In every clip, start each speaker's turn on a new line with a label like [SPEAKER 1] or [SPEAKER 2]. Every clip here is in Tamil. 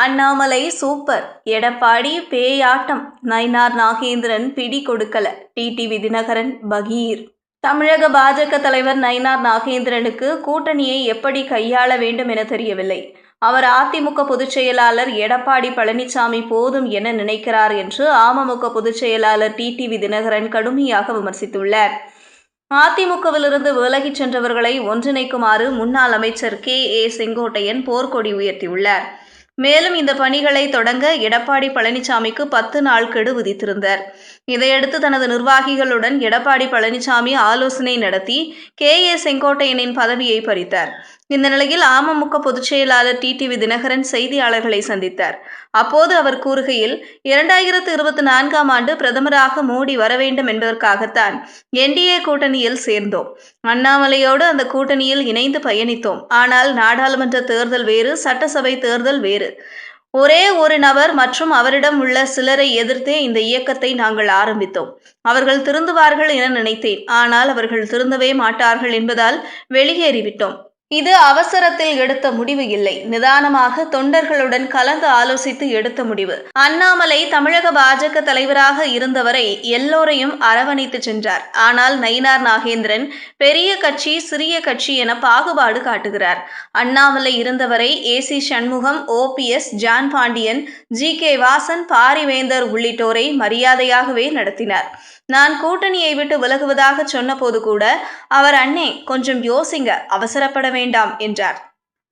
[SPEAKER 1] அண்ணாமலை சூப்பர், எடப்பாடி பேயாட்டம், நயினார் நாகேந்திரன் பிடி கொடுக்கல. டிடிவி தினகரன் பகீர். தமிழக பாஜக தலைவர் நயினார் நாகேந்திரனுக்கு கூட்டணியை எப்படி கையாள வேண்டும் என தெரியவில்லை. அவர் அதிமுக பொதுச் செயலாளர் எடப்பாடி பழனிசாமி போதும் என நினைக்கிறார் என்று அமமுக பொதுச் செயலாளர் டிடிவி தினகரன் கடுமையாக விமர்சித்துள்ளார். அதிமுகவிலிருந்து விலகிச் சென்றவர்களை ஒன்றிணைக்குமாறு முன்னாள் அமைச்சர் செங்கோட்டையன் போர்க்கொடி உயர்த்தியுள்ளார். மேலும் இந்த பணிகளை தொடங்க எடப்பாடி பழனிசாமிக்கு 10 நாள் கெடு விதித்திருந்தார். இதையடுத்து தனது நிர்வாகிகளுடன் எடப்பாடி பழனிசாமி ஆலோசனை நடத்தி செங்கோட்டையனின் பதவியை பறித்தார். இந்த நிலையில் அமமுக பொதுச் செயலாளர் டிடிவி தினகரன் செய்தியாளர்களை சந்தித்தார். அப்போது அவர் கூறுகையில், 2024ஆம் ஆண்டு பிரதமராக மோடி வர வேண்டும் என்பதற்காகத்தான் என்டிஏ கூட்டணியில் சேர்ந்தோம். அண்ணாமலையோடு அந்த கூட்டணியில் இணைந்து பயணித்தோம். ஆனால் நாடாளுமன்ற தேர்தல் வேறு, சட்டசபை தேர்தல் வேறு. ஒரே ஒரு நபர் மற்றும் அவரிடம் உள்ள சிலரை எதிர்த்தே இந்த இயக்கத்தை நாங்கள் ஆரம்பித்தோம். அவர்கள் திருந்துவார்கள் என நினைத்தேன். ஆனால் அவர்கள் திருந்தவே மாட்டார்கள் என்பதால் வெளியேறிவிட்டோம். இது அவசரத்தில் எடுத்த முடிவு இல்லை, நிதானமாக தொண்டர்களுடன் கலந்து ஆலோசித்து எடுத்த முடிவு. அண்ணாமலை தமிழக பாஜக தலைவராக இருந்தவரை எல்லோரையும் அரவணைத்து சென்றார். ஆனால் நயினார் நாகேந்திரன் பெரிய கட்சி, சிறிய கட்சி என பாகுபாடு காட்டுகிறார். அண்ணாமலை இருந்தவரை A C Shanmugam, OPS, John Pandian, Vasan, Parivendhar உள்ளிட்டோரை மரியாதையாகவே நடத்தினார். நான் கூட்டணியை விட்டு விலகுவதாக சொன்னபோது கூட அவர், அண்ணே கொஞ்சம் யோசிங்க, அவசரப்பட வேண்டாம் என்றார்.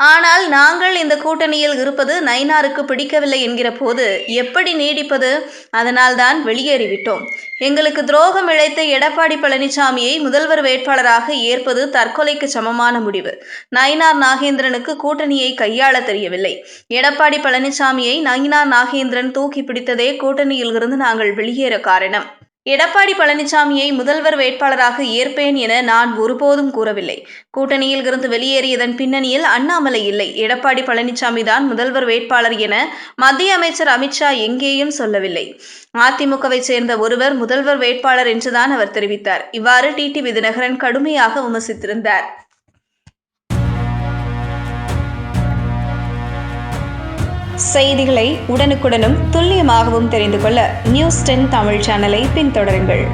[SPEAKER 1] ஆனால் நாங்கள் இந்த கூட்டணியில் இருப்பது நயினாருக்கு பிடிக்கவில்லை என்கிற போது எப்படி நீடிப்பது? அதனால்தான் வெளியேறிவிட்டோம். எங்களுக்கு துரோகம் இழைத்த எடப்பாடி பழனிசாமியை முதல்வர் வேட்பாளராக ஏற்பது தற்கொலைக்கு சமமான முடிவு. நயினார் நாகேந்திரனுக்கு கூட்டணியை கையாள தெரியவில்லை. எடப்பாடி பழனிசாமியை நயினார் நாகேந்திரன் தூக்கி பிடித்ததே கூட்டணியில் இருந்து நாங்கள் வெளியேற காரணம். எடப்பாடி பழனிசாமியை முதல்வர் வேட்பாளராக ஏற்பேன் என நான் ஒருபோதும் கூறவில்லை. கூட்டணியில் இருந்து வெளியேறியதன் பின்னணியில் அண்ணாமலை இல்லை, எடப்பாடி பழனிசாமி தான் முதல்வர் வேட்பாளர் என மத்திய அமைச்சர் அமித்ஷா எங்கேயும் சொல்லவில்லை. அதிமுகவை சேர்ந்த ஒருவர் முதல்வர் வேட்பாளர் என்றுதான் அவர் தெரிவித்தார். இவ்வாறு டிடிவி தினகரன் கடுமையாக விமர்சித்திருந்தார். செய்திகளை உடனுக்குடனும் துல்லியமாகவும் தெரிந்து கொள்ள News 10 தமிழ் சேனலை பின்தொடருங்கள்.